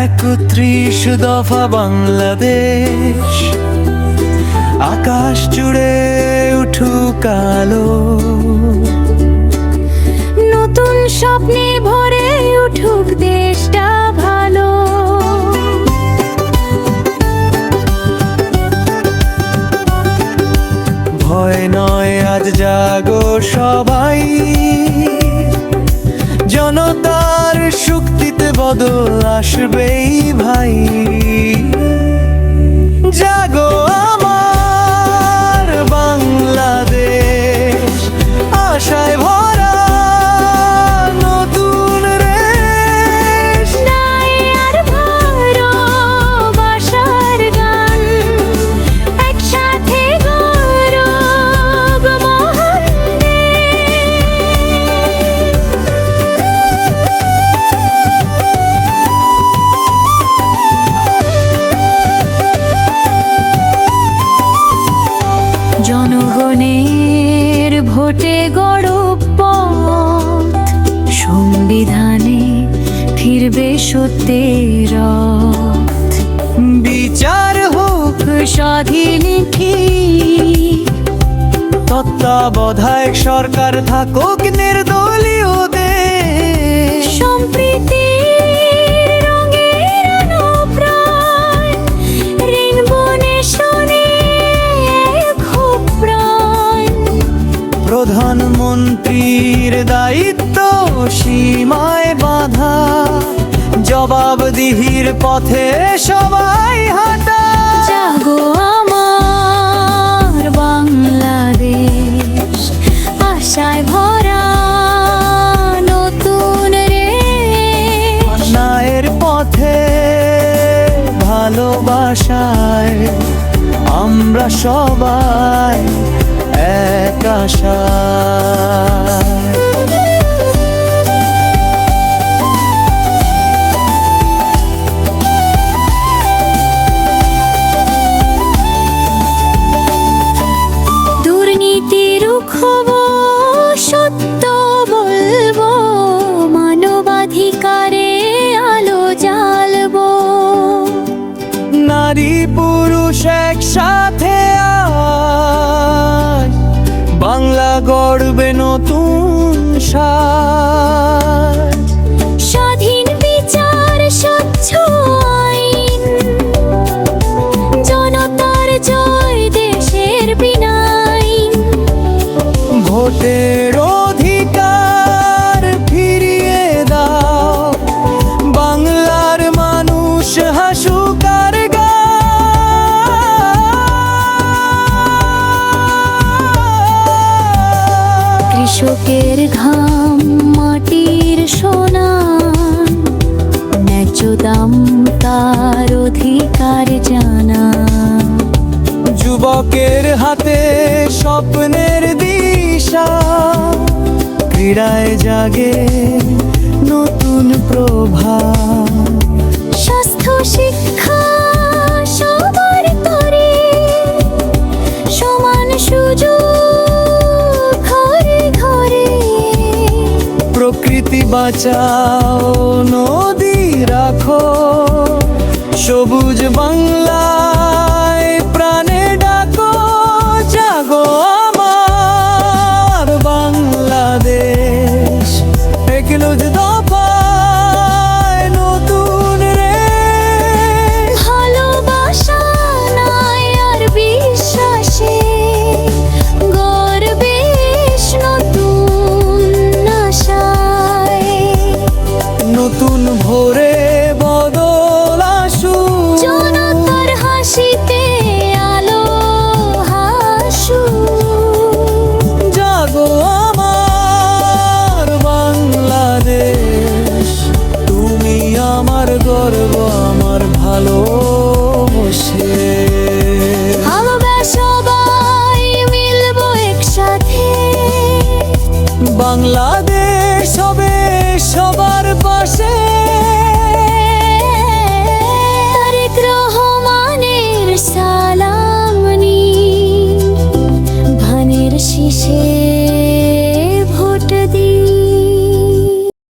৩১ দফা বাংলাদেশ, আকাশ জুড়ে উঠুক আলো, নতুন স্বপ্নে ভরে উঠুক দেশটা ভালো। ভয় নয় আজ জাগো সবাই, জনতার শক্তিতে বদল আসবেই ভাই। জাগো আমার বাংলাদেশ, আশায় ভরা নতুন রেশ। নাই আর ভালোবাসার গান, একসাথে গৌরব মহান দেশ। জনগণের ভোটে গড় পথ, সংবিধানে ফিরবে সত্যের রথ। বিচার হোক স্বাধীন ঠিক, তত্ত্বাবধায়ক সরকার থাকুক নির্দলীয় দেশ। সম্প্রীতির রঙের অনুপ্রাণ, রেইনবো নেশনে খুব প্রাণ। প্রধানমন্ত্রীর দায়িত্ব সীমায় বাঁধা, জবাবদিহির পথে সবাই হাঁটা। জাগো আমার বাংলাদেশ, আশায় ভরা নতুন রেশ। অন্যায়ের পথে ভালোবাসায় আমরা সবাই এক আশায়। দুর্নীতি রুখব, সত্য বলবো, মানবাধিকারে আলো জ্বালবো। নারী পুরুষ একসাথে আজ বাংলা গড়বে নতুন সাজ। স্বাধীন বিচার, স্বচ্ছ আইন, জনতার জয়, দেশের বিনাইন। ভোটের অধিকার ফিরিয়ে দাও, বাংলার মানুষ হাসুক আর গায়। কৃষকের ঘাম, মাটির সোনা, ন্যায্য দাম তার অধিকার জানা। যুবকের হাতে স্বপ্নের দিশা, ক্রীড়ায় জাগে নতুন প্রভা। স্বাস্থ্য শিক্ষা সবার তরে, সমান সুযোগ ঘরে ঘরে। প্রকৃতি বাঁচাও, নদী রাখো, সবুজ বাংলায় প্রাণে ডাকো। জাগো আমার বাংলাদেশ, একলুজ দফায় নতুন রেশ। ভালোবাসা নাই আর বিশ্বাসে, গর্বে নতুন আশায়। নতুন ভোরে বদল আসুক, জনতার হাসিতে আলো হাসুক। জাগো আমার বাংলাদেশ, তুমি আমার গর্ব, আমার ভালোবাসে। আমরা সবাই মিলবো একসাথে, বাংলাদেশ হবে সবার পাশে। তারেক রহমানের সালাম নি, ধানের শীষে